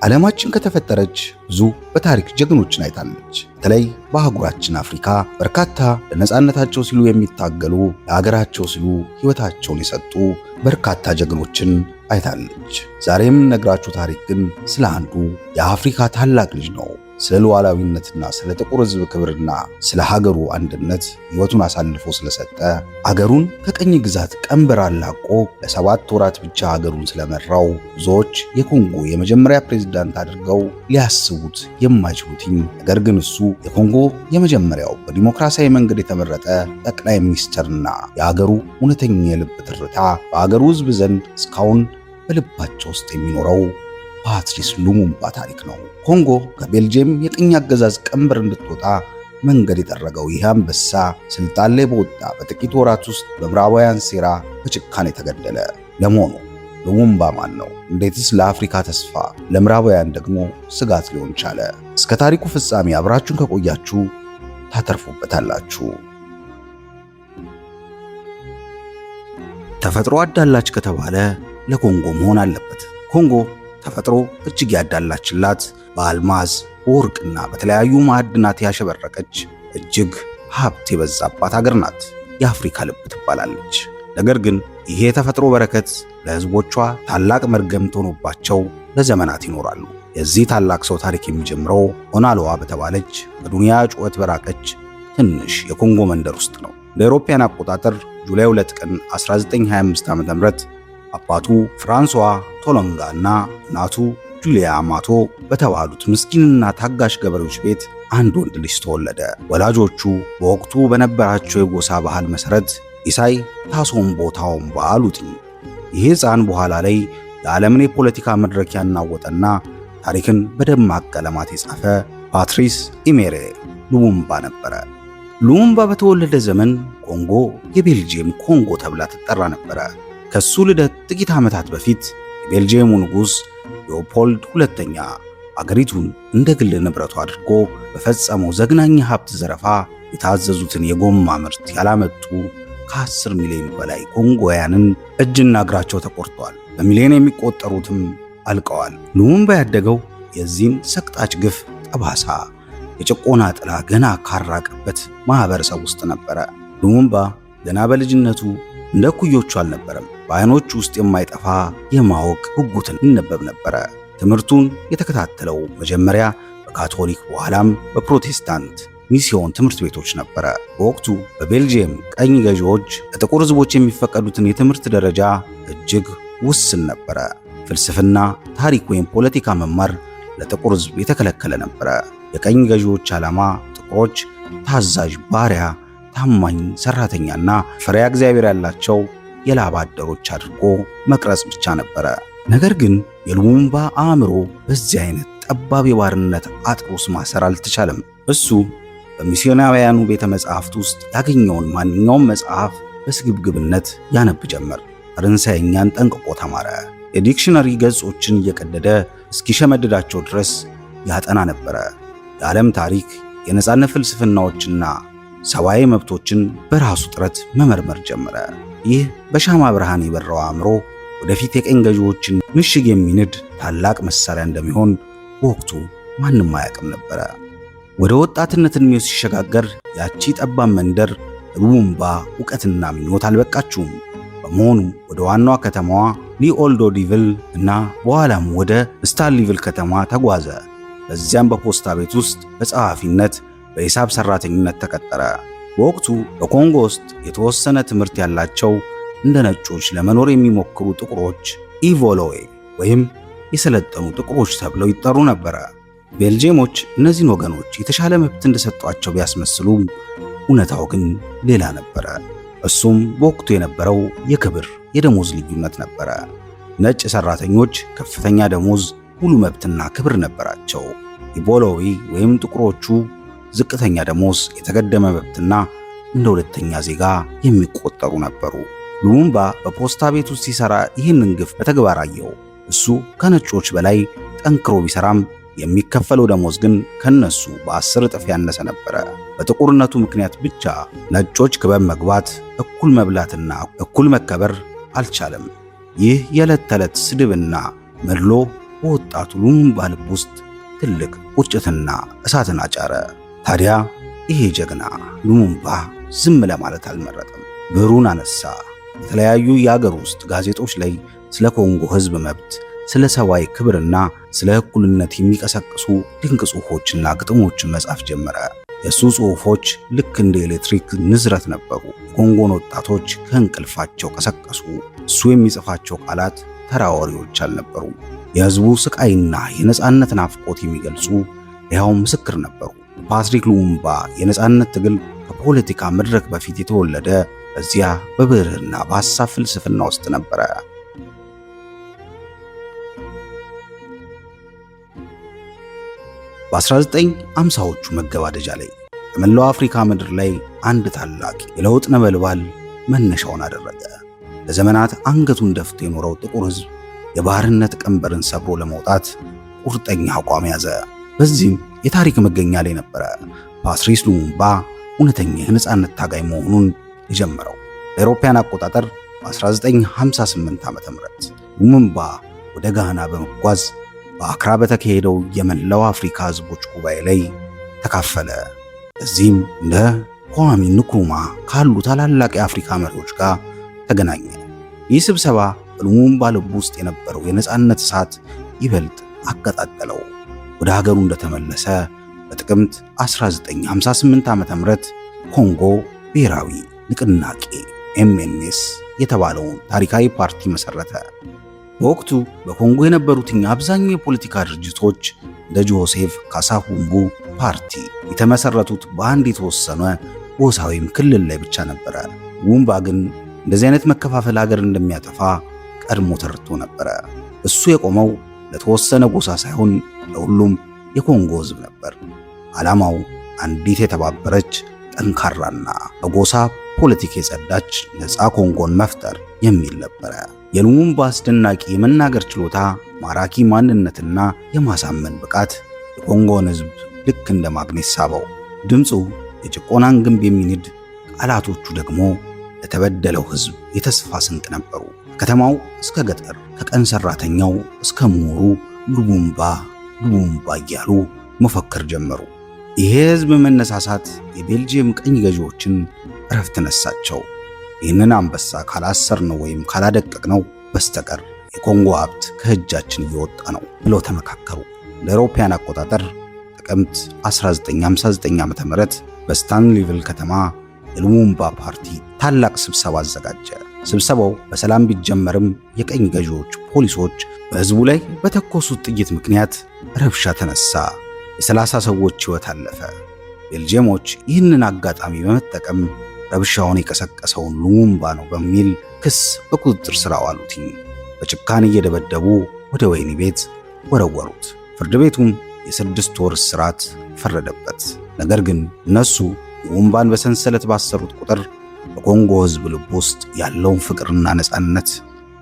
ዓለማችን ከተፈጠረች ብዙ በታሪክ ጀግኖችን አይታለች። በተለይ በአህጉራችን አፍሪካ በርካታ ለነጻነታቸው ሲሉ የሚታገሉ ለሀገራቸው ሲሉ ሕይወታቸውን የሰጡ በርካታ ጀግኖችን አይታለች። ዛሬም ነግራችሁ ታሪክ ግን ስለ አንዱ የአፍሪካ ታላቅ ልጅ ነው። ስለ ሉዓላዊነትና ስለ ጥቁር ሕዝብ ክብርና ስለ ሀገሩ አንድነት ሕይወቱን አሳልፎ ስለሰጠ አገሩን ከቀኝ ግዛት ቀንበር አላቆ ለ7 ወራት ብቻ ሀገሩን ስለመራው ብዙዎች የኮንጎ የመጀመሪያ ፕሬዝዳንት አድርገው ሊያስቡት የማይችሉትኝ ነገር ግን እሱ የኮንጎ የመጀመሪያው በዲሞክራሲያዊ መንገድ የተመረጠ ጠቅላይ ሚኒስትርና የሀገሩ እውነተኛ የልብ ትርታ በሀገሩ ሕዝብ ዘንድ እስካሁን በልባቸው ውስጥ የሚኖረው ፓትሪስ ሉሙምባ ታሪክ ነው። ኮንጎ ከቤልጅየም የቅኝ አገዛዝ ቀንበር እንድትወጣ መንገድ የጠረገው ይህ አንበሳ ስልጣን ላይ በወጣ በጥቂት ወራት ውስጥ በምዕራባውያን ሴራ በጭካኔ ተገደለ። ለመሆኑ ሉሙምባ ማን ነው? እንዴትስ ለአፍሪካ ተስፋ ለምዕራባውያን ደግሞ ስጋት ሊሆን ቻለ? እስከ ታሪኩ ፍጻሜ አብራችሁን ከቆያችሁ ታተርፉበታላችሁ። ተፈጥሮ አዳላች ከተባለ ለኮንጎ መሆን አለበት። ኮንጎ ተፈጥሮ እጅግ ያዳላችላት በአልማዝ በወርቅና በተለያዩ ማዕድናት ያሸበረቀች እጅግ ሀብት የበዛባት ሀገር ናት። የአፍሪካ ልብ ትባላለች። ነገር ግን ይሄ የተፈጥሮ በረከት ለሕዝቦቿ ታላቅ መርገምት ሆኖባቸው ለዘመናት ይኖራሉ። የዚህ ታላቅ ሰው ታሪክ የሚጀምረው ኦናሎዋ በተባለች ከዱንያ ጩኸት በራቀች ትንሽ የኮንጎ መንደር ውስጥ ነው። እንደ አውሮፓውያን አቆጣጠር ጁላይ 2 ቀን 1925 ዓ.ም አባቱ ፍራንሷ ቶሎንጋ እና እናቱ ጁሊያ አማቶ በተባሉት ምስኪንና ታጋሽ ገበሬዎች ቤት አንድ ወንድ ልጅ ተወለደ። ወላጆቹ በወቅቱ በነበራቸው የጎሳ ባህል መሰረት ኢሳይ ታሶምቦ ታኦምባ አሉትኝ። ይህ ሕፃን በኋላ ላይ የዓለምን የፖለቲካ መድረክ ያናወጠና ታሪክን በደማቅ ቀለማት የጻፈ ፓትሪስ ኢሜሬ ሉሙምባ ነበረ። ሉሙምባ በተወለደ ዘመን ኮንጎ የቤልጅየም ኮንጎ ተብላ ትጠራ ነበረ። ከሱ ልደት ጥቂት ዓመታት በፊት የቤልጅየሙ ንጉሥ ሊዮፖልድ ሁለተኛ አገሪቱን እንደ ግል ንብረቱ አድርጎ በፈጸመው ዘግናኝ ሀብት ዘረፋ የታዘዙትን የጎማ ምርት ያላመጡ ከ10 ሚሊዮን በላይ ኮንጎውያንን እጅና እግራቸው ተቆርጧል። በሚሊዮን የሚቆጠሩትም አልቀዋል። ሉሙምባ ያደገው የዚህን ሰቅጣጭ ግፍ ጠባሳ የጭቆና ጥላ ገና ካራቀበት ማህበረሰብ ውስጥ ነበረ። ሉሙምባ ገና በልጅነቱ እንደ ኩዮቹ አልነበረም። በዓይኖቹ ውስጥ የማይጠፋ የማወቅ ጉጉትን ይነበብ ነበረ። ትምህርቱን የተከታተለው መጀመሪያ በካቶሊክ በኋላም በፕሮቴስታንት ሚስዮን ትምህርት ቤቶች ነበረ። በወቅቱ በቤልጅየም ቀኝ ገዢዎች ለጥቁር ሕዝቦች የሚፈቀዱትን የትምህርት ደረጃ እጅግ ውስን ነበረ። ፍልስፍና፣ ታሪክ ወይም ፖለቲካ መማር ለጥቁር ሕዝብ የተከለከለ ነበረ። የቀኝ ገዢዎች ዓላማ ጥቁሮች ታዛዥ ባሪያ፣ ታማኝ ሰራተኛና ፈሪሃ እግዚአብሔር ያላቸው የላብ አደሮች አድርጎ መቅረጽ ብቻ ነበረ። ነገር ግን የሉሙምባ አእምሮ በዚህ አይነት ጠባብ የባርነት አጥር ውስጥ ማሰር አልተቻለም። እሱ በሚስዮናውያኑ ቤተ መጻሕፍት ውስጥ ያገኘውን ማንኛውም መጽሐፍ በስግብግብነት ያነብ ጀመር። ፈረንሳይኛን ጠንቅቆ ተማረ። የዲክሽነሪ ገጾችን እየቀደደ እስኪሸመድዳቸው ድረስ ያጠና ነበረ። የዓለም ታሪክ፣ የነጻነት ፍልስፍናዎችና ሰብአዊ መብቶችን በራሱ ጥረት መመርመር ጀመረ። ይህ በሻማ ብርሃን የበራው አእምሮ ወደፊት የቀኝ ገዢዎችን ምሽግ የሚንድ ታላቅ መሳሪያ እንደሚሆን በወቅቱ ማንም አያውቅም ነበረ። ወደ ወጣትነት ዕድሜው ሲሸጋገር ያቺ ጠባብ መንደር ሉሙምባ ዕውቀትና ምኞት አልበቃችውም። በመሆኑ ወደ ዋናዋ ከተማዋ ሊኦልዶዲቪል እና በኋላም ወደ ስታንሊቪል ከተማ ተጓዘ። በዚያም በፖስታ ቤት ውስጥ በጸሐፊነት በሂሳብ ሰራተኝነት ተቀጠረ። በወቅቱ በኮንጎ ውስጥ የተወሰነ ትምህርት ያላቸው እንደ ነጮች ለመኖር የሚሞክሩ ጥቁሮች ኢቮሎዌ ወይም የሰለጠኑ ጥቁሮች ተብለው ይጠሩ ነበረ። ቤልጅየሞች እነዚህን ወገኖች የተሻለ መብት እንደሰጧቸው ቢያስመስሉም እውነታው ግን ሌላ ነበረ። እሱም በወቅቱ የነበረው የክብር የደሞዝ ልዩነት ነበረ። ነጭ ሰራተኞች ከፍተኛ ደሞዝ፣ ሙሉ መብትና ክብር ነበራቸው። ኢቮሎዌ ወይም ጥቁሮቹ ዝቅተኛ ደሞዝ፣ የተገደመ መብትና እንደ ሁለተኛ ዜጋ የሚቆጠሩ ነበሩ። ሉሙምባ በፖስታ ቤት ውስጥ ሲሰራ ይህንን ግፍ በተግባር አየው። እሱ ከነጮች በላይ ጠንክሮ ቢሰራም የሚከፈለው ደሞዝ ግን ከነሱ በ10 እጥፍ ያነሰ ነበረ። በጥቁርነቱ ምክንያት ብቻ ነጮች ክበብ መግባት፣ እኩል መብላትና እኩል መከበር አልቻለም። ይህ የዕለት ተዕለት ስድብና መድሎ በወጣቱ ሉሙምባ ልብ ውስጥ ትልቅ ቁጭትና እሳትን አጫረ። ታዲያ ይሄ ጀግና ሉሙምባ ዝም ለማለት አልመረጠም። ብዕሩን አነሳ። የተለያዩ የአገር ውስጥ ጋዜጦች ላይ ስለ ኮንጎ ሕዝብ መብት፣ ስለ ሰብአዊ ክብርና ስለ እኩልነት የሚቀሰቅሱ ድንቅ ጽሑፎችና ግጥሞችን መጻፍ ጀመረ። የእሱ ጽሑፎች ልክ እንደ ኤሌክትሪክ ንዝረት ነበሩ። የኮንጎን ወጣቶች ከእንቅልፋቸው ቀሰቀሱ። እሱ የሚጽፋቸው ቃላት ተራ ወሬዎች አልነበሩም። የሕዝቡ ስቃይና የነጻነት ናፍቆት የሚገልጹ ሕያው ምስክር ነበሩ። ፓትሪክ ሉሙምባ የነጻነት ትግል ከፖለቲካ መድረክ በፊት የተወለደ በዚያ በብዕርና በሐሳብ ፍልስፍና ውስጥ ነበረ። በ1950ዎቹ መገባደጃ ላይ በመላው አፍሪካ ምድር ላይ አንድ ታላቅ የለውጥ ነበልባል መነሻውን አደረገ። ለዘመናት አንገቱን ደፍቶ የኖረው ጥቁር ሕዝብ የባርነት ቀንበርን ሰብሮ ለመውጣት ቁርጠኛ አቋም ያዘ። በዚህም የታሪክ መገኛ ላይ ነበረ ፓትሪስ ሉሙምባ እውነተኛ የነጻነት ታጋይ መሆኑን የጀመረው። በአውሮፓውያን አቆጣጠር በ1958 ዓ.ም ሉሙምባ ወደ ጋና በመጓዝ በአክራ በተካሄደው የመላው አፍሪካ ሕዝቦች ጉባኤ ላይ ተካፈለ። እዚህም እንደ ኳሚ ንክሩማ ካሉ ታላላቅ የአፍሪካ መሪዎች ጋር ተገናኘ። ይህ ስብሰባ በሉሙምባ ልብ ውስጥ የነበረው የነጻነት እሳት ይበልጥ አቀጣጠለው። ወደ ሀገሩ እንደተመለሰ በጥቅምት 1958 ዓ.ም ኮንጎ ብሔራዊ ንቅናቄ ኤምኤንኤስ የተባለውን ታሪካዊ ፓርቲ መሰረተ። በወቅቱ በኮንጎ የነበሩትን አብዛኛው የፖለቲካ ድርጅቶች እንደ ጆሴፍ ካሳሁምቡ ፓርቲ የተመሰረቱት በአንድ የተወሰነ ጎሳ ወይም ክልል ላይ ብቻ ነበረ። ሉሙምባ ግን እንደዚህ አይነት መከፋፈል ሀገር እንደሚያጠፋ ቀድሞ ተረድቶ ነበረ። እሱ የቆመው ለተወሰነ ጎሳ ሳይሆን ለሁሉም የኮንጎ ሕዝብ ነበር። ዓላማው አንዲት የተባበረች ጠንካራና በጎሳ ፖለቲካ የጸዳች ነፃ ኮንጎን መፍጠር የሚል ነበረ። የሉሙምባ አስደናቂ የመናገር ችሎታ፣ ማራኪ ማንነትና የማሳመን ብቃት የኮንጎን ሕዝብ ልክ እንደ ማግኔት ሳበው። ድምፁ የጭቆናን ግንብ የሚንድ፣ ቃላቶቹ ደግሞ ለተበደለው ሕዝብ የተስፋ ስንቅ ነበሩ። ከከተማው እስከ ገጠር፣ ከቀን ሰራተኛው እስከ ምሁሩ ሉሙምባ ሉሙምባ እያሉ መፈክር ጀመሩ። ይሄ ሕዝብ መነሳሳት የቤልጂየም ቀኝ ገዢዎችን እረፍት ነሳቸው። ይህንን አንበሳ ካላሰርነው ወይም ካላደቀቅነው በስተቀር የኮንጎ ሀብት ከእጃችን እየወጣ ነው ብለው ተመካከሩ። ለአውሮፓውያን አቆጣጠር ጥቅምት 1959 ዓ.ም በስታንሊቪል ከተማ የሉሙምባ ፓርቲ ታላቅ ስብሰባ አዘጋጀ። ስብሰባው በሰላም ቢጀመርም የቀኝ ገዢዎች ፖሊሶች በሕዝቡ ላይ በተኮሱት ጥይት ምክንያት ረብሻ ተነሳ። የ30 ሰዎች ሕይወት አለፈ። ቤልጂየሞች ይህንን አጋጣሚ በመጠቀም ረብሻውን የቀሰቀሰውን ሉሙምባ ነው በሚል ክስ በቁጥጥር ስር አዋሉት። በጭካኔ እየደበደቡ ወደ ወህኒ ቤት ወረወሩት። ፍርድ ቤቱም የ6 ወር እስራት ፈረደበት። ነገር ግን እነሱ ሉሙምባን በሰንሰለት ባሰሩት ቁጥር በኮንጎ ሕዝብ ልብ ውስጥ ያለውን ፍቅርና ነጻነት፣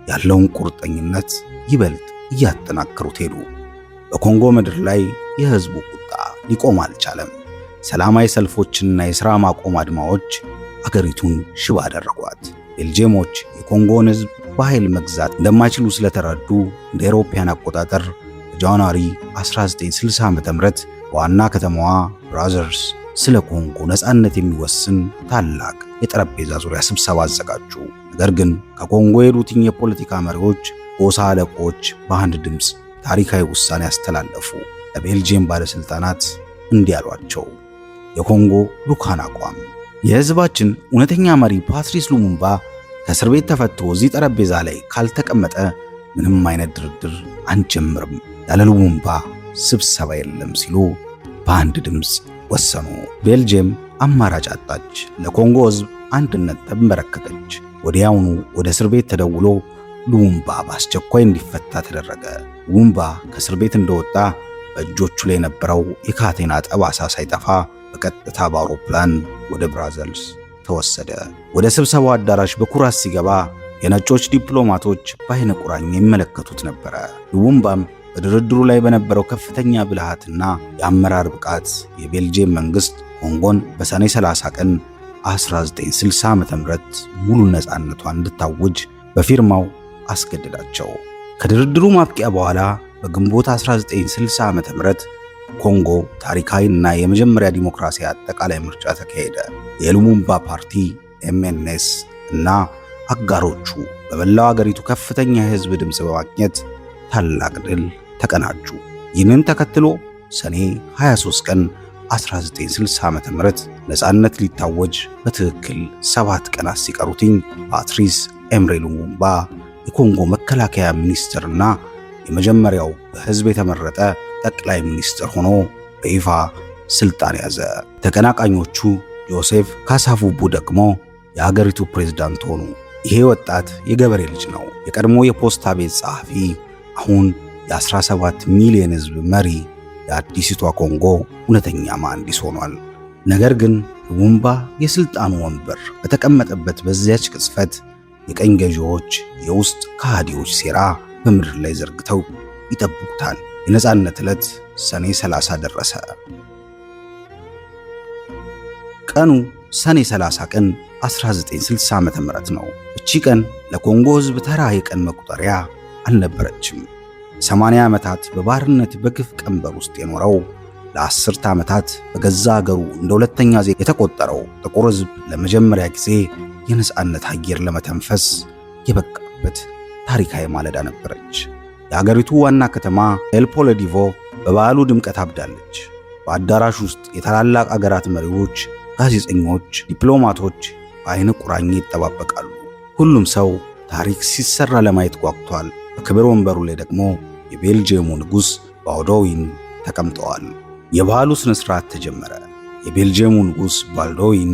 ያለውን ቁርጠኝነት ይበልጥ እያጠናከሩት ሄዱ። በኮንጎ ምድር ላይ የሕዝቡ ቁጣ ሊቆም አልቻለም። ሰላማዊ ሰልፎችና የሥራ ማቆም አድማዎች አገሪቱን ሽባ አደረጓት። ቤልጂየሞች የኮንጎን ሕዝብ በኃይል መግዛት እንደማይችሉ ስለተረዱ እንደ አውሮፓውያን አቆጣጠር በጃንዋሪ 1960 ዓ.ም በዋና ከተማዋ ብራዘርስ ስለ ኮንጎ ነጻነት የሚወስን ታላቅ የጠረጴዛ ዙሪያ ስብሰባ አዘጋጁ። ነገር ግን ከኮንጎ የሄዱትን የፖለቲካ መሪዎች፣ ጎሳ አለቆች በአንድ ድምፅ ታሪካዊ ውሳኔ ያስተላለፉ። ለቤልጂየም ባለሥልጣናት እንዲህ አሏቸው። የኮንጎ ልዑካን አቋም የሕዝባችን እውነተኛ መሪ ፓትሪስ ሉሙምባ ከእስር ቤት ተፈቶ እዚህ ጠረጴዛ ላይ ካልተቀመጠ ምንም አይነት ድርድር አንጀምርም፣ ያለ ሉሙምባ ስብሰባ የለም ሲሉ በአንድ ድምፅ ወሰኑ። ቤልጂየም አማራጭ አጣች። ለኮንጎ ሕዝብ አንድነት ተንበረከከች። ወዲያውኑ ወደ እስር ቤት ተደውሎ ሉሙምባ በአስቸኳይ እንዲፈታ ተደረገ። ሉሙምባ ከእስር ቤት እንደወጣ በእጆቹ ላይ የነበረው የካቴና ጠባሳ ሳይጠፋ በቀጥታ በአውሮፕላን ወደ ብራዘልስ ተወሰደ። ወደ ስብሰባው አዳራሽ በኩራት ሲገባ የነጮች ዲፕሎማቶች በዓይነ ቁራኛ ይመለከቱት ነበረ። ሉሙምባም በድርድሩ ላይ በነበረው ከፍተኛ ብልሃትና የአመራር ብቃት የቤልጂየም መንግስት ኮንጎን በሰኔ 30 ቀን 1960 ዓ.ም ሙሉ ነፃነቷን እንድታውጅ በፊርማው አስገደዳቸው። ከድርድሩ ማብቂያ በኋላ በግንቦት 1960 ዓ.ም ኮንጎ ታሪካዊና የመጀመሪያ ዲሞክራሲያዊ አጠቃላይ ምርጫ ተካሄደ። የሉሙምባ ፓርቲ ኤምኤንኤስ እና አጋሮቹ በመላው አገሪቱ ከፍተኛ የህዝብ ድምፅ በማግኘት ታላቅ ድል ተቀናጁ። ይህንን ተከትሎ ሰኔ 23 ቀን 1960 ዓ.ም ነፃነት ሊታወጅ በትክክል 7 ቀናት ሲቀሩትኝ ፓትሪስ ኤምሬ ሉሙምባ የኮንጎ መከላከያ ሚኒስትርና የመጀመሪያው በህዝብ የተመረጠ ጠቅላይ ሚኒስትር ሆኖ በይፋ ስልጣን ያዘ። ተቀናቃኞቹ ጆሴፍ ካሳቡቡ ደግሞ የአገሪቱ ፕሬዝዳንት ሆኑ። ይሄ ወጣት የገበሬ ልጅ ነው። የቀድሞ የፖስታ ቤት ጸሐፊ፣ አሁን የ17 ሚሊዮን ህዝብ መሪ፣ የአዲሲቷ ኮንጎ እውነተኛ መሐንዲስ ሆኗል። ነገር ግን ሉሙምባ የስልጣኑ ወንበር በተቀመጠበት በዚያች ቅጽበት የቀኝ ገዢዎች የውስጥ ከሃዲዎች ሴራ በምድር ላይ ዘርግተው ይጠብቁታል። የነፃነት ዕለት ሰኔ 30 ደረሰ። ቀኑ ሰኔ 30 ቀን 1960 ዓ.ም ነው። እቺ ቀን ለኮንጎ ህዝብ ተራ የቀን መቁጠሪያ አልነበረችም። 80 ዓመታት በባርነት በግፍ ቀንበር ውስጥ የኖረው፣ ለ10 ዓመታት በገዛ ሀገሩ እንደ ሁለተኛ ዜጋ የተቆጠረው ጥቁር ህዝብ ለመጀመሪያ ጊዜ የነፃነት አየር ለመተንፈስ የበቃበት ታሪካዊ ማለዳ ነበረች። የአገሪቱ ዋና ከተማ ኤልፖለዲቮ በበዓሉ ድምቀት አብዳለች። በአዳራሽ ውስጥ የታላላቅ አገራት መሪዎች፣ ጋዜጠኞች፣ ዲፕሎማቶች በአይነ ቁራኛ ይጠባበቃሉ። ሁሉም ሰው ታሪክ ሲሰራ ለማየት ጓጉቷል። በክብር ወንበሩ ላይ ደግሞ የቤልጅየሙ ንጉሥ ባልዶዊን ተቀምጠዋል። የበዓሉ ስነ ስርዓት ተጀመረ። የቤልጅየሙ ንጉሥ ባልዶዊን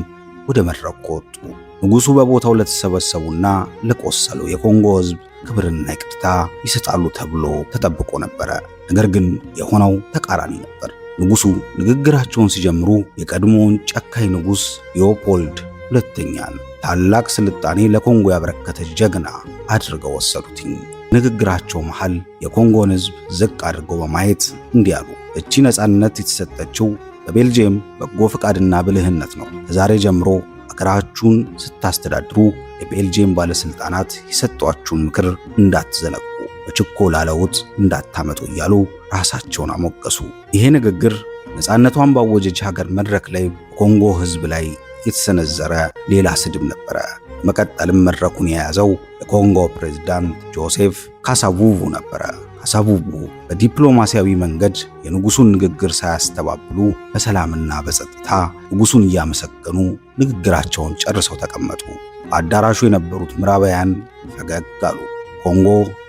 ወደ መድረኩ ወጡ። ንጉሡ በቦታው ለተሰበሰቡና ለቆሰሉ የኮንጎ ህዝብ ክብርና ይቅርታ ይሰጣሉ ተብሎ ተጠብቆ ነበረ። ነገር ግን የሆነው ተቃራኒ ነበር። ንጉሡ ንግግራቸውን ሲጀምሩ የቀድሞውን ጨካኝ ንጉሥ ሊዮፖልድ ሁለተኛን ታላቅ ስልጣኔ ለኮንጎ ያበረከተ ጀግና አድርገው ወሰዱትኝ። ንግግራቸው መሃል የኮንጎን ህዝብ ዝቅ አድርገው በማየት እንዲህ አሉ። እቺ ነፃነት የተሰጠችው በቤልጅየም በጎ ፈቃድና ብልህነት ነው። ከዛሬ ጀምሮ አገራችሁን ስታስተዳድሩ የቤልጅየም ባለስልጣናት የሰጧችሁን ምክር እንዳትዘነጉ፣ በችኮላ ለውጥ እንዳታመጡ እያሉ ራሳቸውን አሞገሱ። ይሄ ንግግር ነፃነቷን ባወጀች ሀገር መድረክ ላይ በኮንጎ ህዝብ ላይ የተሰነዘረ ሌላ ስድብ ነበረ። መቀጠልም መድረኩን የያዘው የኮንጎ ፕሬዝዳንት ጆሴፍ ካሳቡቡ ነበረ። ካሳቡቡ በዲፕሎማሲያዊ መንገድ የንጉሱን ንግግር ሳያስተባብሉ በሰላምና በጸጥታ ንጉሱን እያመሰገኑ ንግግራቸውን ጨርሰው ተቀመጡ። በአዳራሹ የነበሩት ምዕራባውያን ፈገግ አሉ። ኮንጎ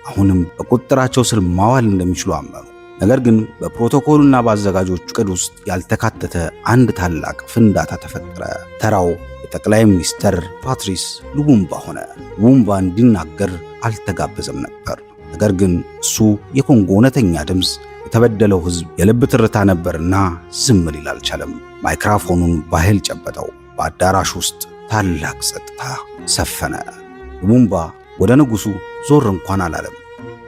አሁንም በቁጥጥራቸው ስር ማዋል እንደሚችሉ አመኑ። ነገር ግን በፕሮቶኮሉና በአዘጋጆቹ ዕቅድ ውስጥ ያልተካተተ አንድ ታላቅ ፍንዳታ ተፈጠረ። ተራው የጠቅላይ ሚኒስትር ፓትሪስ ሉሙምባ ሆነ። ሉሙምባ እንዲናገር አልተጋበዘም ነበር። ነገር ግን እሱ የኮንጎ እውነተኛ ድምፅ፣ የተበደለው ህዝብ የልብ ትርታ ነበርና ዝም ሊል አልቻለም። ማይክሮፎኑን በኃይል ጨበጠው። በአዳራሽ ውስጥ ታላቅ ጸጥታ ሰፈነ። ሉሙምባ ወደ ንጉሱ ዞር እንኳን አላለም።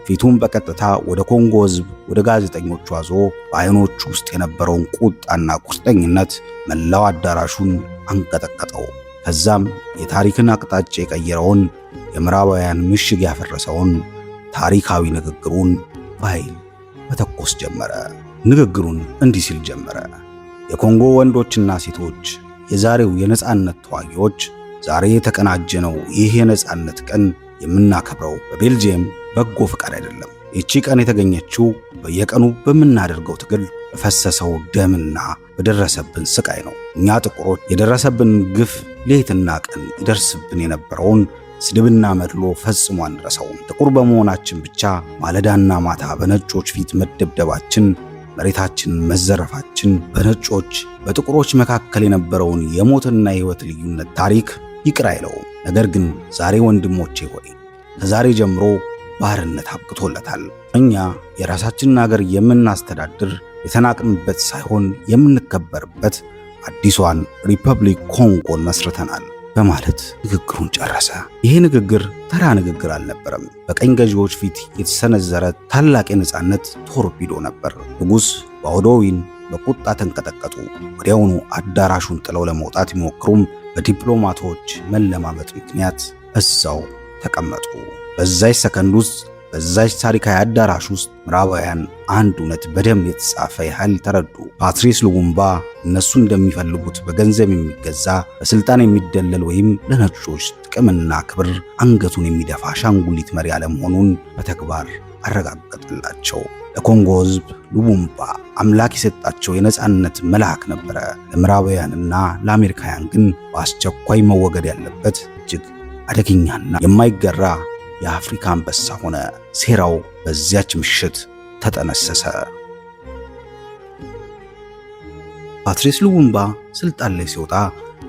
ፊቱን በቀጥታ ወደ ኮንጎ ህዝብ፣ ወደ ጋዜጠኞቹ አዞ በአይኖቹ ውስጥ የነበረውን ቁጣና ቁርጠኝነት መላው አዳራሹን አንቀጠቀጠው። ከዛም የታሪክን አቅጣጫ የቀየረውን፣ የምዕራባውያን ምሽግ ያፈረሰውን ታሪካዊ ንግግሩን በኃይል መተኮስ ጀመረ። ንግግሩን እንዲህ ሲል ጀመረ። የኮንጎ ወንዶችና ሴቶች፣ የዛሬው የነጻነት ተዋጊዎች፣ ዛሬ የተቀናጀነው ይህ የነጻነት ቀን የምናከብረው በቤልጅየም በጎ ፈቃድ አይደለም። ይቺ ቀን የተገኘችው በየቀኑ በምናደርገው ትግል በፈሰሰው ደምና በደረሰብን ስቃይ ነው። እኛ ጥቁሮች የደረሰብን ግፍ ሌትና ቀን ይደርስብን የነበረውን ስድብና መድሎ ፈጽሞ አንረሳውም። ጥቁር በመሆናችን ብቻ ማለዳና ማታ በነጮች ፊት መደብደባችን፣ መሬታችንን መዘረፋችን በነጮች በጥቁሮች መካከል የነበረውን የሞትና የሕይወት ልዩነት ታሪክ ይቅር አይለውም። ነገር ግን ዛሬ ወንድሞቼ ሆይ ከዛሬ ጀምሮ ባርነት አብቅቶለታል። እኛ የራሳችንን ሀገር የምናስተዳድር የተናቅንበት ሳይሆን የምንከበርበት አዲሷን ሪፐብሊክ ኮንጎን መስርተናል በማለት ንግግሩን ጨረሰ። ይሄ ንግግር ተራ ንግግር አልነበረም። በቀኝ ገዢዎች ፊት የተሰነዘረ ታላቅ የነጻነት ቶርፒዶ ነበር። ንጉሥ ባልዶዊን በቁጣ ተንቀጠቀጡ። ወዲያውኑ አዳራሹን ጥለው ለመውጣት ቢሞክሩም በዲፕሎማቶች መለማመጥ ምክንያት እዛው ተቀመጡ። በዛች ሰከንድ ውስጥ በዛች ታሪካዊ አዳራሽ ውስጥ ምዕራባውያን አንድ እውነት በደም የተጻፈ ያህል ተረዱ። ፓትሪስ ሉሙምባ እነሱ እንደሚፈልጉት በገንዘብ የሚገዛ በስልጣን የሚደለል ወይም ለነጮች ጥቅምና ክብር አንገቱን የሚደፋ አሻንጉሊት መሪ አለመሆኑን በተግባር አረጋገጠላቸው። ለኮንጎ ሕዝብ ሉሙምባ አምላክ የሰጣቸው የነጻነት መልአክ ነበረ። ለምዕራባውያንና ለአሜሪካውያን ግን በአስቸኳይ መወገድ ያለበት እጅግ አደገኛና የማይገራ የአፍሪካ አንበሳ ሆነ። ሴራው በዚያች ምሽት ተጠነሰሰ። ፓትሪስ ሉሙምባ ስልጣን ላይ ሲወጣ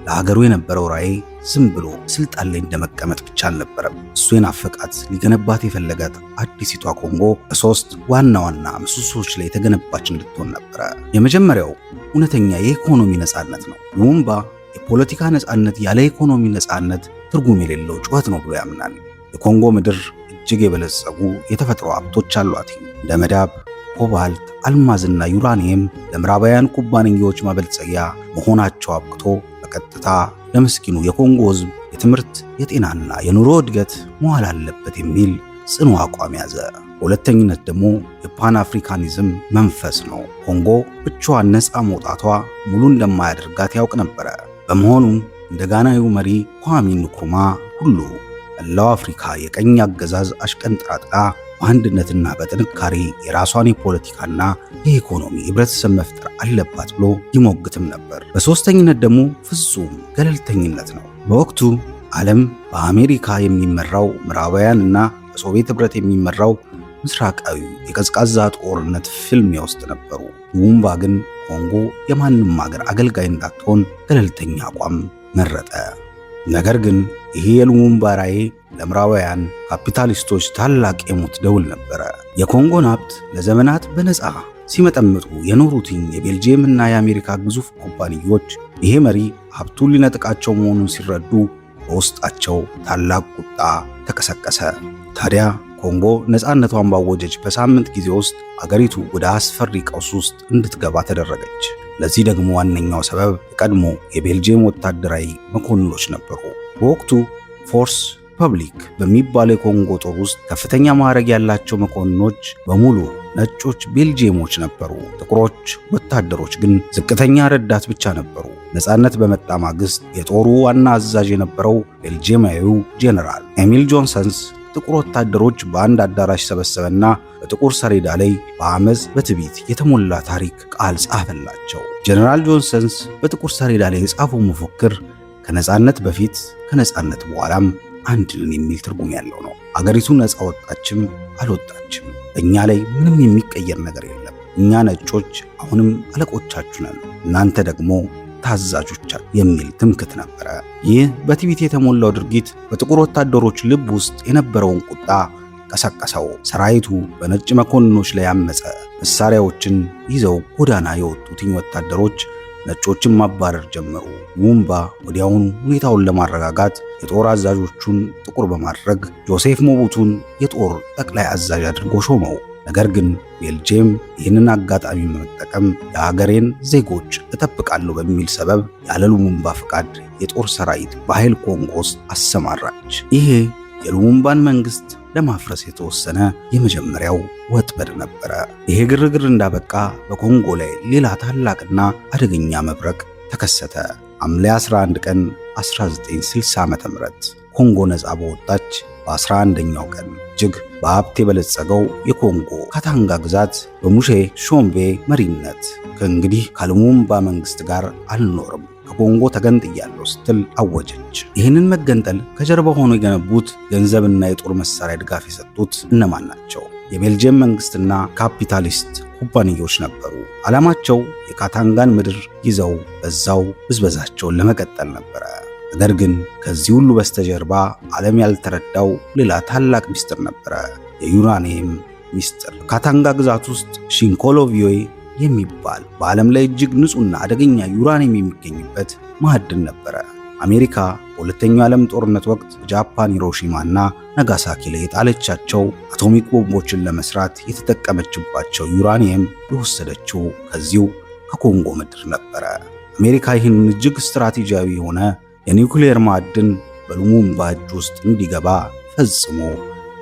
ለሀገሩ የነበረው ራዕይ ዝም ብሎ ስልጣን ላይ እንደመቀመጥ ብቻ አልነበረም። እሱ የናፈቃት ሊገነባት የፈለጋት አዲሲቷ ኮንጎ በሶስት ዋና ዋና ምሰሶዎች ላይ የተገነባች እንድትሆን ነበረ። የመጀመሪያው እውነተኛ የኢኮኖሚ ነጻነት ነው። ሉሙምባ የፖለቲካ ነጻነት ያለ ኢኮኖሚ ነጻነት ትርጉም የሌለው ጩኸት ነው ብሎ ያምናል። የኮንጎ ምድር እጅግ የበለጸጉ የተፈጥሮ ሀብቶች አሏት። እንደ መዳብ፣ ኮባልት፣ አልማዝና ዩራኒየም ለምዕራባውያን ኩባንያዎች ማበልጸጊያ መሆናቸው አብቅቶ በቀጥታ ለምስኪኑ የኮንጎ ሕዝብ የትምህርት፣ የጤናና የኑሮ እድገት መዋል አለበት የሚል ጽኑ አቋም ያዘ። በሁለተኝነት ደግሞ የፓን አፍሪካኒዝም መንፈስ ነው። ኮንጎ ብቻዋን ነፃ መውጣቷ ሙሉ እንደማያደርጋት ያውቅ ነበረ። በመሆኑም እንደ ጋናዊው መሪ ኳሚ ንክሩማ ሁሉ መላው አፍሪካ የቀኝ አገዛዝ አሽቀንጥራጥላ በአንድነትና በጥንካሬ የራሷን የፖለቲካና የኢኮኖሚ ህብረተሰብ መፍጠር አለባት ብሎ ይሞግትም ነበር። በሶስተኝነት ደግሞ ፍጹም ገለልተኝነት ነው። በወቅቱ ዓለም በአሜሪካ የሚመራው ምዕራባውያንና በሶቪየት ህብረት የሚመራው ምስራቃዊ የቀዝቃዛ ጦርነት ፍልሚያ ውስጥ ነበሩ። ሉሙምባ ግን ኮንጎ የማንም ሀገር አገልጋይ እንዳትሆን ገለልተኛ አቋም መረጠ። ነገር ግን ይሄ የሉሙምባ ራዕይ ለምዕራባውያን ካፒታሊስቶች ታላቅ የሞት ደውል ነበረ። የኮንጎን ሀብት ለዘመናት በነፃ ሲመጠምጡ የኖሩትኝ የቤልጂየም እና የአሜሪካ ግዙፍ ኩባንያዎች ይሄ መሪ ሀብቱን ሊነጥቃቸው መሆኑን ሲረዱ በውስጣቸው ታላቅ ቁጣ ተቀሰቀሰ። ታዲያ ኮንጎ ነፃነቷን ባወጀች በሳምንት ጊዜ ውስጥ አገሪቱ ወደ አስፈሪ ቀውስ ውስጥ እንድትገባ ተደረገች። ለዚህ ደግሞ ዋነኛው ሰበብ የቀድሞ የቤልጂየም ወታደራዊ መኮንኖች ነበሩ። በወቅቱ ፎርስ ፐብሊክ በሚባለው የኮንጎ ጦር ውስጥ ከፍተኛ ማዕረግ ያላቸው መኮንኖች በሙሉ ነጮች ቤልጂየሞች ነበሩ። ጥቁሮች ወታደሮች ግን ዝቅተኛ ረዳት ብቻ ነበሩ። ነፃነት በመጣ ማግስት የጦሩ ዋና አዛዥ የነበረው ቤልጂየማዊው ጄኔራል ኤሚል ጆንሰንስ ጥቁር ወታደሮች በአንድ አዳራሽ ሰበሰበና በጥቁር ሰሌዳ ላይ በአመፅ በትዕቢት የተሞላ ታሪክ ቃል ጻፈላቸው። ጄኔራል ጆንሰንስ በጥቁር ሰሌዳ ላይ የጻፈው መፈክር ከነፃነት በፊት ከነፃነት በኋላም አንድ ነን የሚል ትርጉም ያለው ነው። አገሪቱ ነፃ ወጣችም አልወጣችም በእኛ ላይ ምንም የሚቀየር ነገር የለም። እኛ ነጮች አሁንም አለቆቻችሁ ነን፣ እናንተ ደግሞ ታዛዦቻችሁ የሚል ትምክት ነበረ። ይህ በትዕቢት የተሞላው ድርጊት በጥቁር ወታደሮች ልብ ውስጥ የነበረውን ቁጣ ቀሰቀሰው። ሰራዊቱ በነጭ መኮንኖች ላይ አመፀ። መሳሪያዎችን ይዘው ጎዳና የወጡትኝ ወታደሮች ነጮችን ማባረር ጀመሩ። ሉሙምባ ወዲያውኑ ሁኔታውን ለማረጋጋት የጦር አዛዦቹን ጥቁር በማድረግ ጆሴፍ ሞቡቱን የጦር ጠቅላይ አዛዥ አድርጎ ሾመው። ነገር ግን ቤልጂየም ይህንን አጋጣሚ በመጠቀም የሀገሬን ዜጎች እጠብቃለሁ በሚል ሰበብ ያለ ሉሙምባ ፍቃድ የጦር ሰራዊት በኃይል ኮንጎ ውስጥ አሰማራች። ይሄ የሉሙምባን መንግስት ለማፍረስ የተወሰነ የመጀመሪያው ወጥመድ ነበረ። ይሄ ግርግር እንዳበቃ በኮንጎ ላይ ሌላ ታላቅና አደገኛ መብረቅ ተከሰተ። ሐምሌ 11 ቀን 1960 ዓ.ም ኮንጎ ነፃ በወጣች በ11ኛው ቀን እጅግ በሀብት የበለጸገው የኮንጎ ካታንጋ ግዛት በሙሼ ሾምቤ መሪነት ከእንግዲህ ከሉሙምባ መንግስት ጋር አልኖርም፣ ከኮንጎ ተገንጥያለሁ ስትል አወጀች። ይህንን መገንጠል ከጀርባ ሆኖ የገነቡት ገንዘብና የጦር መሳሪያ ድጋፍ የሰጡት እነማን ናቸው? የቤልጂየም መንግስትና ካፒታሊስት ኩባንያዎች ነበሩ። ዓላማቸው የካታንጋን ምድር ይዘው በዛው ብዝበዛቸውን ለመቀጠል ነበረ። ነገር ግን ከዚህ ሁሉ በስተጀርባ ዓለም ያልተረዳው ሌላ ታላቅ ሚስጥር ነበረ። የዩራኒየም ሚስጥር። ካታንጋ ግዛት ውስጥ ሺንኮሎቪዮይ የሚባል በዓለም ላይ እጅግ ንጹህና አደገኛ ዩራኒየም የሚገኝበት ማዕድን ነበረ። አሜሪካ በሁለተኛው ዓለም ጦርነት ወቅት ጃፓን ሂሮሺማና ናጋሳኪ ላይ የጣለቻቸው አቶሚክ ቦምቦችን ለመስራት የተጠቀመችባቸው ዩራኒየም የወሰደችው ከዚሁ ከኮንጎ ምድር ነበረ። አሜሪካ ይህን እጅግ ስትራቴጂያዊ የሆነ የኒውክሌር ማዕድን በሉሙምባ እጅ ውስጥ እንዲገባ ፈጽሞ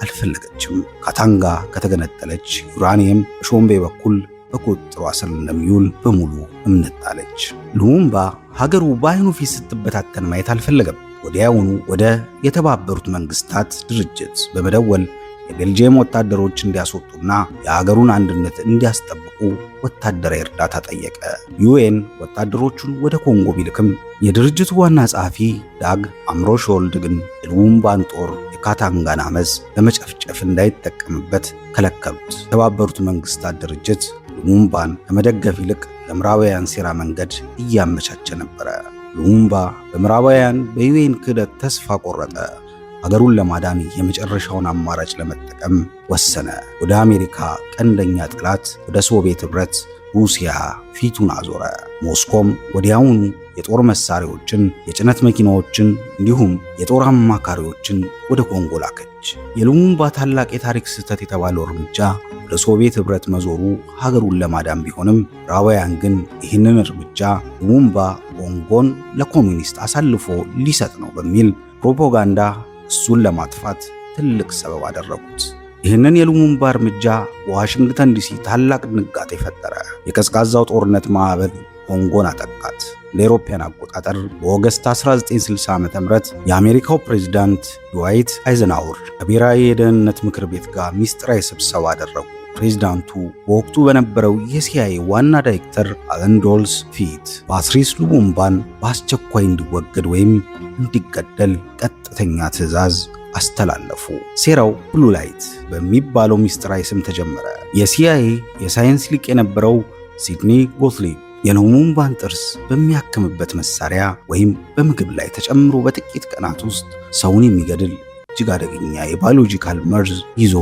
አልፈለገችም። ካታንጋ ከተገነጠለች ዩራኒየም በሾምቤ በኩል በቁጥጥሯ ስር እንደሚውል በሙሉ እምነት ጣለች። ሉሙምባ ሀገሩ በአይኑ ፊት ስትበታተን ማየት አልፈለገም። ወዲያውኑ ወደ የተባበሩት መንግስታት ድርጅት በመደወል የቤልጂየም ወታደሮች እንዲያስወጡና የሀገሩን አንድነት እንዲያስጠብቁ ወታደራዊ እርዳታ ጠየቀ። ዩኤን ወታደሮቹን ወደ ኮንጎ ቢልክም የድርጅቱ ዋና ጸሐፊ ዳግ አምሮሾልድ ግን የሉሙምባን ጦር የካታንጋን አመፅ ለመጨፍጨፍ እንዳይጠቀምበት ከለከሉት። የተባበሩት መንግስታት ድርጅት ሉሙምባን ከመደገፍ ይልቅ ለምዕራባውያን ሴራ መንገድ እያመቻቸ ነበረ። ሉሙምባ በምዕራባውያን በዩኤን ክህደት ተስፋ ቆረጠ። አገሩን ለማዳን የመጨረሻውን አማራጭ ለመጠቀም ወሰነ። ወደ አሜሪካ ቀንደኛ ጠላት ወደ ሶቪየት ኅብረት ሩሲያ ፊቱን አዞረ። ሞስኮም ወዲያውኑ የጦር መሳሪያዎችን፣ የጭነት መኪናዎችን እንዲሁም የጦር አማካሪዎችን ወደ ኮንጎ ላከች። የሉሙምባ ታላቅ የታሪክ ስህተት የተባለው እርምጃ ወደ ሶቪየት ኅብረት መዞሩ ሀገሩን ለማዳን ቢሆንም ምዕራባውያን ግን ይህንን እርምጃ ሉሙምባ ኮንጎን ለኮሚኒስት አሳልፎ ሊሰጥ ነው በሚል ፕሮፓጋንዳ እሱን ለማጥፋት ትልቅ ሰበብ አደረጉት። ይህንን የሉሙምባ እርምጃ በዋሽንግተን ዲሲ ታላቅ ድንጋጤ ፈጠረ። የቀዝቃዛው ጦርነት ማዕበል ኮንጎን አጠቃት። እንደ አውሮፓውያን አቆጣጠር በኦገስት 1960 ዓ.ም የአሜሪካው ፕሬዝዳንት ድዋይት አይዘንሃወር ከብሔራዊ የደህንነት ምክር ቤት ጋር ሚስጥራዊ ስብሰባ አደረጉ። ፕሬዝዳንቱ በወቅቱ በነበረው የሲአይኤ ዋና ዳይሬክተር አለን ዶልስ ፊት ፓትሪስ ሉሙምባን በአስቸኳይ እንዲወገድ ወይም እንዲገደል ቀጥተኛ ትዕዛዝ አስተላለፉ። ሴራው ብሉ ላይት በሚባለው ሚስጥራዊ ስም ተጀመረ። የሲአይኤ የሳይንስ ሊቅ የነበረው ሲድኒ ጎትሊብ የሉሙምባን ጥርስ በሚያክምበት መሳሪያ ወይም በምግብ ላይ ተጨምሮ በጥቂት ቀናት ውስጥ ሰውን የሚገድል እጅግ አደገኛ የባዮሎጂካል መርዝ ይዞ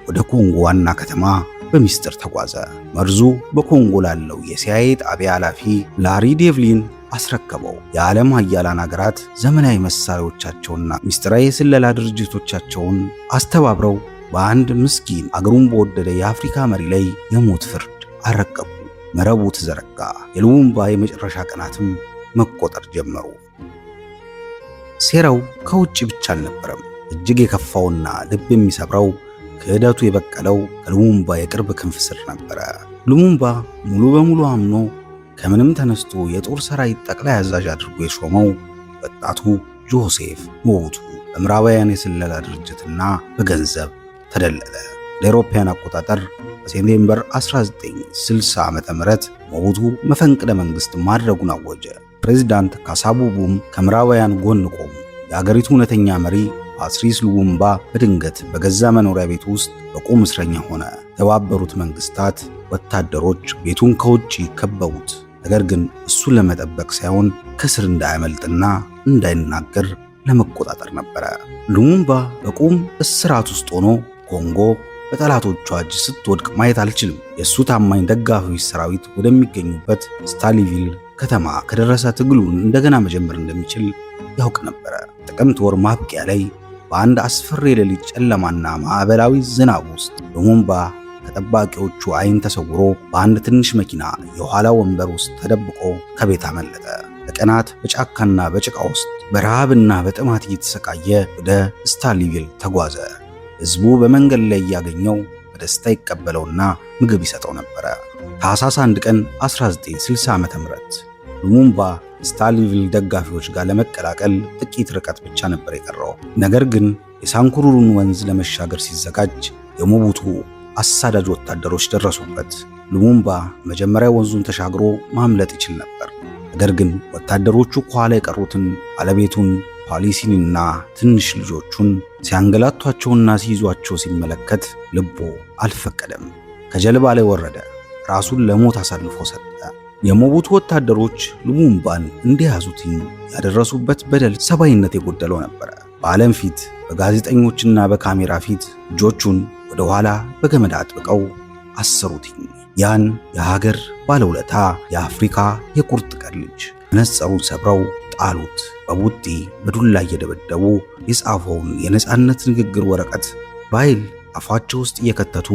ወደ ኮንጎ ዋና ከተማ በሚስጥር ተጓዘ። መርዙ በኮንጎ ላለው የሲአይኤ ጣቢያ ኃላፊ ላሪ ዴቭሊን አስረከበው። የዓለም ሀያላን ሀገራት ዘመናዊ መሳሪያዎቻቸውና ሚስጥራዊ የስለላ ድርጅቶቻቸውን አስተባብረው በአንድ ምስኪን አገሩን በወደደ የአፍሪካ መሪ ላይ የሞት ፍርድ አረቀቁ። መረቡ ተዘረጋ። የሉሙምባ የመጨረሻ ቀናትም መቆጠር ጀመሩ። ሴራው ከውጭ ብቻ አልነበረም። እጅግ የከፋውና ልብ የሚሰብረው ክህደቱ የበቀለው ከሉሙምባ የቅርብ ክንፍ ስር ነበረ። ሉሙምባ ሙሉ በሙሉ አምኖ ከምንም ተነስቶ የጦር ሰራዊት ጠቅላይ አዛዥ አድርጎ የሾመው ወጣቱ ጆሴፍ ሞቡቱ በምዕራባውያን የስለላ ድርጅትና በገንዘብ ተደለለ። ለአውሮፓውያን አቆጣጠር በሴፕቴምበር 1960 ዓ.ም ሞቡቱ መፈንቅለ መንግስት ማድረጉን አወጀ። ፕሬዝዳንት ካሳቡቡም ከምዕራባውያን ጎን ቆሙ። የአገሪቱ እውነተኛ መሪ ፓትሪስ ሉሙምባ በድንገት በገዛ መኖሪያ ቤቱ ውስጥ በቁም እስረኛ ሆነ። የተባበሩት መንግስታት ወታደሮች ቤቱን ከውጪ ከበቡት። ነገር ግን እሱን ለመጠበቅ ሳይሆን ከስር እንዳያመልጥና እንዳይናገር ለመቆጣጠር ነበረ። ሉሙምባ በቁም እስራት ውስጥ ሆኖ ኮንጎ በጠላቶቿ እጅ ስትወድቅ ማየት አልችልም። የእሱ ታማኝ ደጋፊዎች ሰራዊት ወደሚገኙበት ስታሊቪል ከተማ ከደረሰ ትግሉን እንደገና መጀመር እንደሚችል ያውቅ ነበረ። ጥቅምት ወር ማብቂያ ላይ በአንድ አስፈሪ የሌሊት ጨለማና ማዕበላዊ ዝናብ ውስጥ ሉሙምባ ከጠባቂዎቹ አይን ተሰውሮ በአንድ ትንሽ መኪና የኋላ ወንበር ውስጥ ተደብቆ ከቤት አመለጠ። ለቀናት በጫካና በጭቃ ውስጥ በረሃብና በጥማት እየተሰቃየ ወደ ስታሊቪል ተጓዘ። ሕዝቡ በመንገድ ላይ እያገኘው በደስታ ይቀበለውና ምግብ ይሰጠው ነበረ። ታኅሳስ 1 ቀን 1960 ዓ.ም ሉሙምባ ስታሊቪል ደጋፊዎች ጋር ለመቀላቀል ጥቂት ርቀት ብቻ ነበር የቀረው። ነገር ግን የሳንኩሩሩን ወንዝ ለመሻገር ሲዘጋጅ የሞቡቱ አሳዳጅ ወታደሮች ደረሱበት። ሉሙምባ መጀመሪያ ወንዙን ተሻግሮ ማምለጥ ይችል ነበር። ነገር ግን ወታደሮቹ ከኋላ የቀሩትን ባለቤቱን ፓሊሲንና ትንሽ ልጆቹን ሲያንገላቷቸውና ሲይዟቸው ሲመለከት ልቡ አልፈቀደም። ከጀልባ ላይ ወረደ። ራሱን ለሞት አሳልፎ ሰጠ። የሞቡቱ ወታደሮች ሉሙምባን እንደያዙትኝ ያደረሱበት በደል ሰብአዊነት የጎደለው ነበረ። በዓለም ፊት በጋዜጠኞችና በካሜራ ፊት እጆቹን ወደ ኋላ በገመድ አጥብቀው አሰሩትኝ። ያን የሀገር ባለውለታ የአፍሪካ የቁርጥ ቀን ልጅ መነጽሩን ሰብረው ጣሉት። በቡጢ በዱላ እየደበደቡ የጻፈውን የነጻነት ንግግር ወረቀት በኃይል አፋቸው ውስጥ እየከተቱ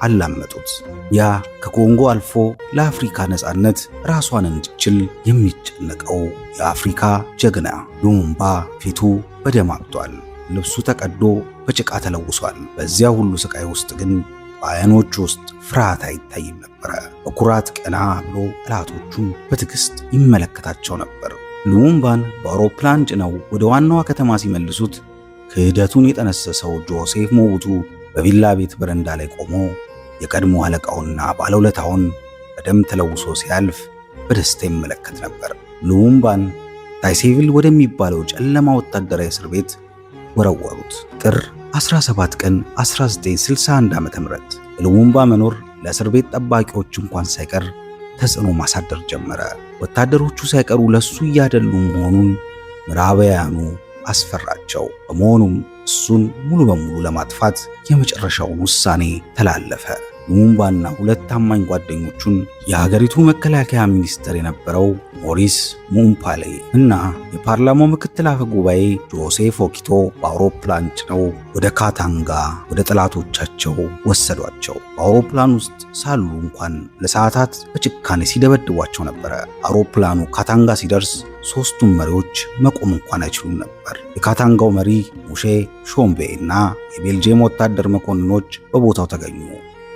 አላመጡት። ያ ከኮንጎ አልፎ ለአፍሪካ ነጻነት ራሷን እንድችል የሚጨነቀው የአፍሪካ ጀግና ሉሙምባ ፊቱ በደም አብጧል። ልብሱ ተቀዶ በጭቃ ተለውሷል። በዚያ ሁሉ ስቃይ ውስጥ ግን በዓይኖቹ ውስጥ ፍርሃት አይታይም ነበረ። በኩራት ቀና ብሎ ጠላቶቹን በትዕግስት ይመለከታቸው ነበር። ሉሙምባን በአውሮፕላን ጭነው ወደ ዋናዋ ከተማ ሲመልሱት ክህደቱን የጠነሰሰው ጆሴፍ ሞቡቱ በቪላ ቤት በረንዳ ላይ ቆሞ የቀድሞ አለቃውና ባለውለታውን በደም ተለውሶ ሲያልፍ በደስታ ይመለከት ነበር። ሉሙምባን ታይሴቪል ወደሚባለው ጨለማ ወታደራዊ እስር ቤት ወረወሩት። ጥር 17 ቀን 1961 ዓ.ም የሉሙምባ መኖር ለእስር ቤት ጠባቂዎች እንኳን ሳይቀር ተጽዕኖ ማሳደር ጀመረ። ወታደሮቹ ሳይቀሩ ለሱ እያደሉ መሆኑን ምዕራባውያኑ አስፈራቸው። በመሆኑም እሱን ሙሉ በሙሉ ለማጥፋት የመጨረሻውን ውሳኔ ተላለፈ። ሉሙምባና ሁለት ታማኝ ጓደኞቹን የሀገሪቱ መከላከያ ሚኒስትር የነበረው ሞሪስ ሙምፓሌ እና የፓርላማው ምክትል አፈ ጉባኤ ጆሴፍ ኦኪቶ በአውሮፕላን ጭነው ወደ ካታንጋ ወደ ጠላቶቻቸው ወሰዷቸው። በአውሮፕላን ውስጥ ሳሉ እንኳን ለሰዓታት በጭካኔ ሲደበድቧቸው ነበረ። አውሮፕላኑ ካታንጋ ሲደርስ ሦስቱም መሪዎች መቆም እንኳን አይችሉም ነበር። የካታንጋው መሪ ሙሼ ሾምቤ እና የቤልጂየም ወታደር መኮንኖች በቦታው ተገኙ።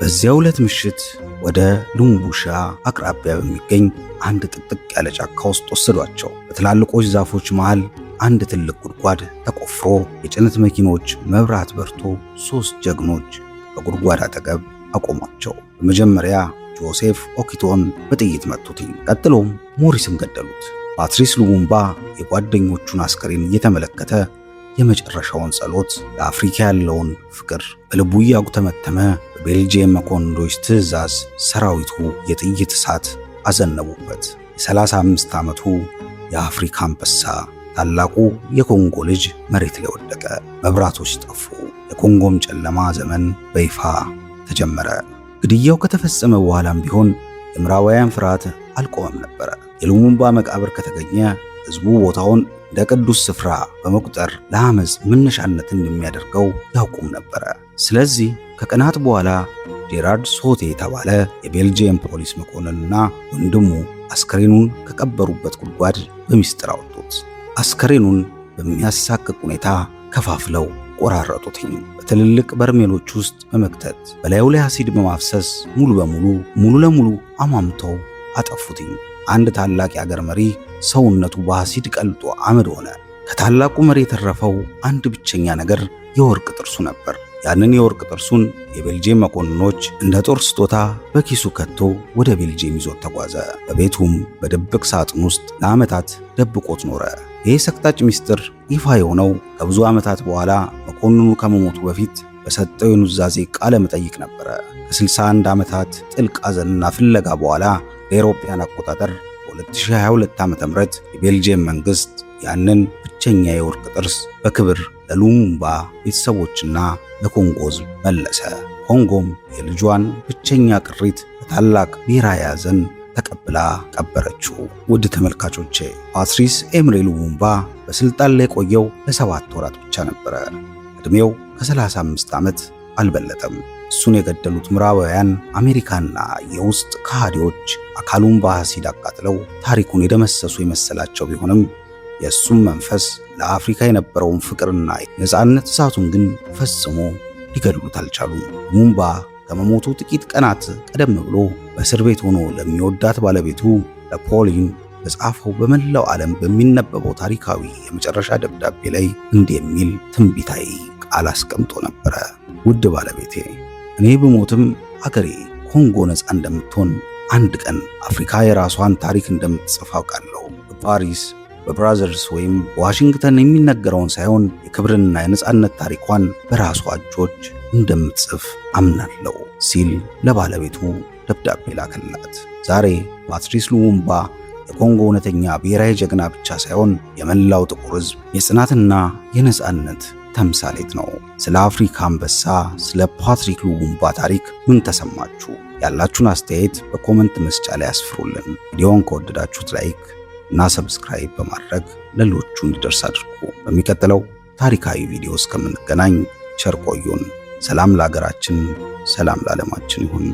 በዚያው ዕለት ምሽት ወደ ሉምቡሻ አቅራቢያ በሚገኝ አንድ ጥቅጥቅ ያለ ጫካ ውስጥ ወሰዷቸው። በትላልቆች ዛፎች መሃል አንድ ትልቅ ጉድጓድ ተቆፍሮ የጭነት መኪኖች መብራት በርቶ 3 ጀግኖች በጉድጓድ አጠገብ አቆሟቸው። በመጀመሪያ ጆሴፍ ኦኪቶን በጥይት መቱት። ቀጥሎም ሞሪስን ገደሉት። ፓትሪስ ሉሙምባ የጓደኞቹን አስከሬን እየተመለከተ የመጨረሻውን ጸሎት ለአፍሪካ ያለውን ፍቅር በልቡ እያጉተመተመ በቤልጂየም መኮንኖች ትዕዛዝ ሰራዊቱ የጥይት እሳት አዘነቡበት። የ35 ዓመቱ የአፍሪካ አንበሳ ታላቁ የኮንጎ ልጅ መሬት ላይ ወደቀ። መብራቶች ጠፉ። የኮንጎም ጨለማ ዘመን በይፋ ተጀመረ። ግድያው ከተፈጸመ በኋላም ቢሆን የምዕራባውያን ፍርሃት አልቆመም ነበረ። የሉሙምባ መቃብር ከተገኘ ሕዝቡ ቦታውን እንደ ቅዱስ ስፍራ በመቁጠር ለአመፅ መነሻነት እንደሚያደርገው ያውቁም ነበረ። ስለዚህ ከቀናት በኋላ ጄራርድ ሶቴ የተባለ የቤልጂየም ፖሊስ መኮንንና ወንድሙ አስከሬኑን ከቀበሩበት ጉድጓድ በሚስጥር አወጡት። አስከሬኑን በሚያሳቅቅ ሁኔታ ከፋፍለው ቆራረጡትኝ። በትልልቅ በርሜሎች ውስጥ በመክተት በላዩ ላይ አሲድ በማፍሰስ ሙሉ ለሙሉ አሟምተው አጠፉትኝ። አንድ ታላቅ የአገር መሪ ሰውነቱ በአሲድ ቀልጦ አመድ ሆነ። ከታላቁ መሪ የተረፈው አንድ ብቸኛ ነገር የወርቅ ጥርሱ ነበር። ያንን የወርቅ ጥርሱን የቤልጂየም መኮንኖች እንደ ጦር ስጦታ በኪሱ ከቶ ወደ ቤልጂየም ይዞት ተጓዘ። በቤቱም በድብቅ ሳጥን ውስጥ ለዓመታት ደብቆት ኖረ። ይህ ሰቅጣጭ ሚስጥር ይፋ የሆነው ከብዙ ዓመታት በኋላ መኮንኑ ከመሞቱ በፊት በሰጠው የኑዛዜ ቃለ መጠይቅ ነበረ። ከ61 ዓመታት ጥልቅ ሐዘንና ፍለጋ በኋላ በአውሮፓውያን አቆጣጠር በ2022 ዓ.ም የቤልጂየም መንግስት ያንን ብቸኛ የወርቅ ጥርስ በክብር ለሉሙምባ ቤተሰቦችና ለኮንጎ ሕዝብ መለሰ። ኮንጎም የልጇን ብቸኛ ቅሪት በታላቅ ብሔራዊ ሐዘን ተቀብላ ቀበረችው። ውድ ተመልካቾቼ ፓትሪስ ኤምሬ ሉሙምባ በስልጣን ላይ ቆየው ለ7 ወራት ብቻ ነበረ። ዕድሜው ከ35 ዓመት አልበለጠም። እሱን የገደሉት ምዕራባውያን አሜሪካና የውስጥ ከሃዲዎች አካሉን በአሲድ አቃጥለው ታሪኩን የደመሰሱ የመሰላቸው ቢሆንም የእሱም መንፈስ ለአፍሪካ የነበረውን ፍቅርና ነፃነት እሳቱን ግን ፈጽሞ ሊገድሉት አልቻሉም። ሉሙምባ ከመሞቱ ጥቂት ቀናት ቀደም ብሎ በእስር ቤት ሆኖ ለሚወዳት ባለቤቱ ለፖሊን በጻፈው በመላው ዓለም በሚነበበው ታሪካዊ የመጨረሻ ደብዳቤ ላይ እንዲህ የሚል ትንቢታዊ ቃል አስቀምጦ ነበረ። ውድ ባለቤቴ፣ እኔ ብሞትም አገሬ ኮንጎ ነፃ እንደምትሆን አንድ ቀን አፍሪካ የራሷን ታሪክ እንደምትጽፍ አውቃለሁ። በፓሪስ በብራዘርስ ወይም በዋሽንግተን የሚነገረውን ሳይሆን የክብርና የነፃነት ታሪኳን በራሷ እጆች እንደምትጽፍ አምናለሁ ሲል ለባለቤቱ ደብዳቤ ላከላት። ዛሬ ፓትሪስ ሉሙምባ የኮንጎ እውነተኛ ብሔራዊ ጀግና ብቻ ሳይሆን የመላው ጥቁር ሕዝብ የጽናትና የነፃነት ተምሳሌት ነው። ስለ አፍሪካ አንበሳ ስለ ፓትሪስ ሉሙምባ ታሪክ ምን ተሰማችሁ? ያላችሁን አስተያየት በኮመንት መስጫ ላይ አስፍሩልን። ቪዲዮውን ከወደዳችሁት ላይክ እና ሰብስክራይብ በማድረግ ለሌሎቹ እንዲደርስ አድርጉ። በሚቀጥለው ታሪካዊ ቪዲዮ እስከምንገናኝ ቸር ቆዩን። ሰላም ለሀገራችን፣ ሰላም ለዓለማችን ይሁን።